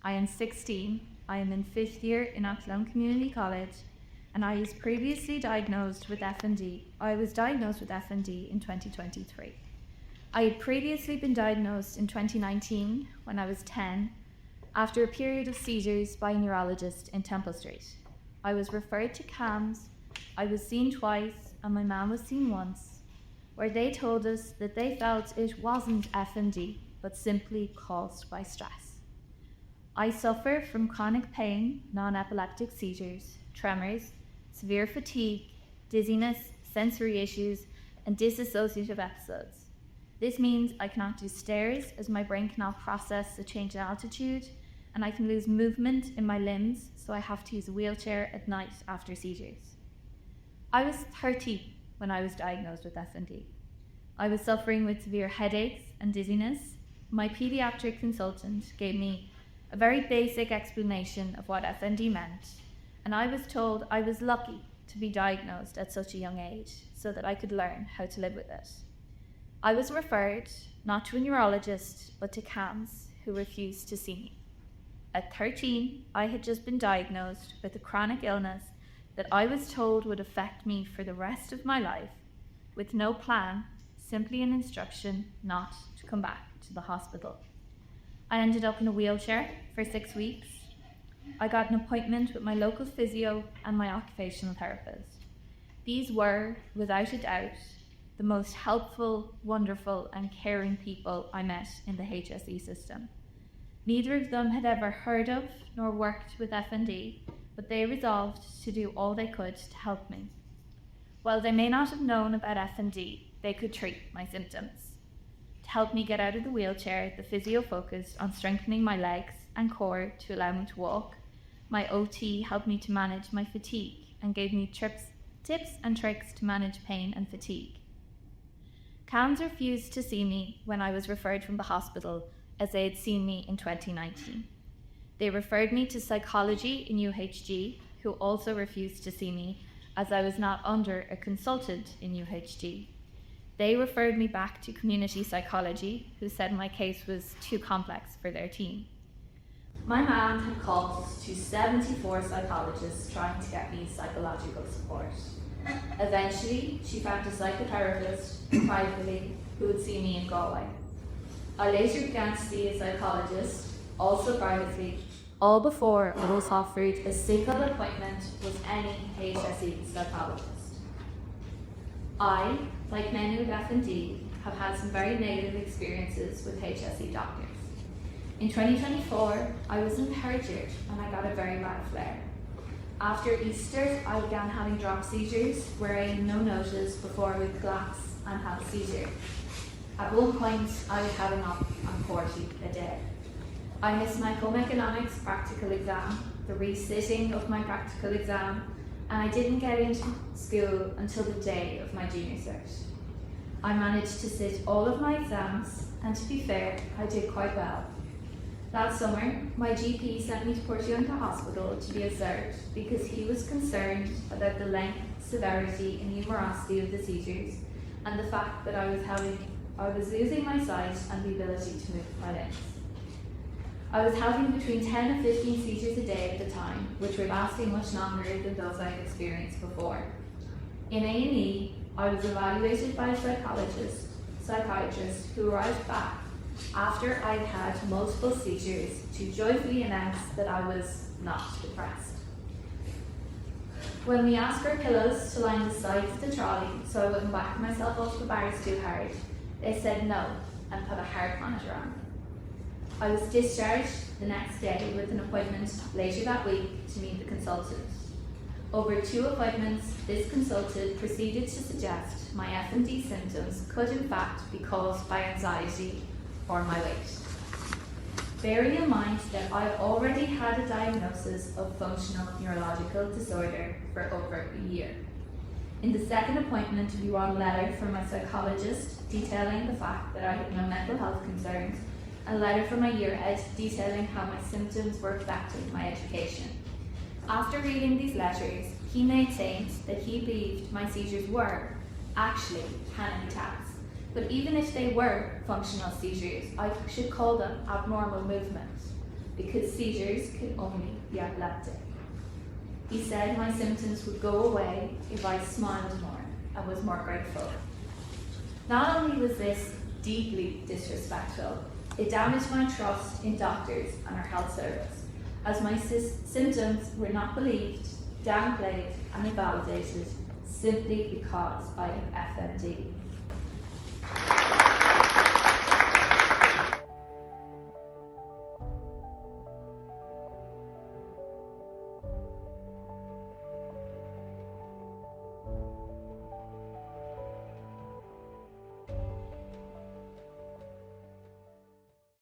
I am 16, I am in 5th year in Athlone Community College, and I was previously diagnosed with FND. I was diagnosed with FND in 2023. I had previously been diagnosed in 2019 when I was 10, after a period of seizures by a neurologist in Temple Street. I was referred to CAMS, I was seen twice, and my mum was seen once, where they told us that they felt it wasn't FND, but simply caused by stress. I suffer from chronic pain, non-epileptic seizures, tremors, severe fatigue, dizziness, sensory issues, and dissociative episodes. This means I cannot do stairs as my brain cannot process the change in altitude, and I can lose movement in my limbs, so I have to use a wheelchair at night after seizures. I was 30 when I was diagnosed with FND. I was suffering with severe headaches and dizziness. My pediatric consultant gave me a very basic explanation of what FND meant, and I was told I was lucky to be diagnosed at such a young age so that I could learn how to live with it. I was referred not to a neurologist but to CAMS, who refused to see me. At 13, I had just been diagnosed with a chronic illness that I was told would affect me for the rest of my life, with no plan, simply an instruction not to come back to the hospital. I ended up in a wheelchair for 6 weeks. I got an appointment with my local physio and my occupational therapist. These were, without a doubt, the most helpful, wonderful, and caring people I met in the HSE system. Neither of them had ever heard of nor worked with FND, but they resolved to do all they could to help me. While they may not have known about FND, they could treat my symptoms. To help me get out of the wheelchair, the physio focused on strengthening my legs and core to allow me to walk. My OT helped me to manage my fatigue and gave me tips and tricks to manage pain and fatigue. CAMS refused to see me when I was referred from the hospital, as they had seen me in 2019. They referred me to psychology in UHG, who also refused to see me, as I was not under a consultant in UHG. They referred me back to community psychology, who said my case was too complex for their team. My mum had calls to 74 psychologists trying to get me psychological support. Eventually, she found a psychotherapist privately who would see me in Galway. I later began to see a psychologist, also privately, all before I was offered a single appointment with any HSE psychologist. I, like many with FND, have had some very negative experiences with HSE doctors. In 2024, I was in Hertford and I got a very bad flare. After Easter, I began having drop seizures where I had no notice before I would collapse and have a seizure. At one point, I was having up on 40 a day. I missed my home economics practical exam, the resitting of my practical exam, and I didn't get into school until the day of my junior cert. I managed to sit all of my exams, and to be fair, I did quite well. That summer, my GP sent me to Portiunca Hospital to be observed because he was concerned about the length, severity, and numerosity of the seizures, and the fact that I was losing my sight and the ability to move my limbs. I was having between 10 and 15 seizures a day at the time, which were lasting much longer than those I had experienced before. In A&E, I was evaluated by a psychiatrist who arrived back after I'd had multiple seizures to joyfully announce that I was not depressed. When we asked our pillows to line the sides of the trolley so I wouldn't whack myself off the bars too hard, they said no and put a heart monitor on. I was discharged the next day with an appointment later that week to meet the consultant. Over 2 appointments, this consultant proceeded to suggest my FND symptoms could in fact be caused by anxiety or my weight. Bearing in mind that I already had a diagnosis of functional neurological disorder for over a year. In the second appointment, we wrote a letter from my psychologist detailing the fact that I had no mental health concerns, and a letter from my year head detailing how my symptoms were affecting my education. After reading these letters, he maintained that he believed my seizures were actually panic attacks. But even if they were functional seizures, I should call them abnormal movements. because seizures can only be epileptic. He said my symptoms would go away if I smiled more and was more grateful. Not only was this deeply disrespectful, it damaged my trust in doctors and our health service, as my symptoms were not believed, downplayed and invalidated simply because I am FMD.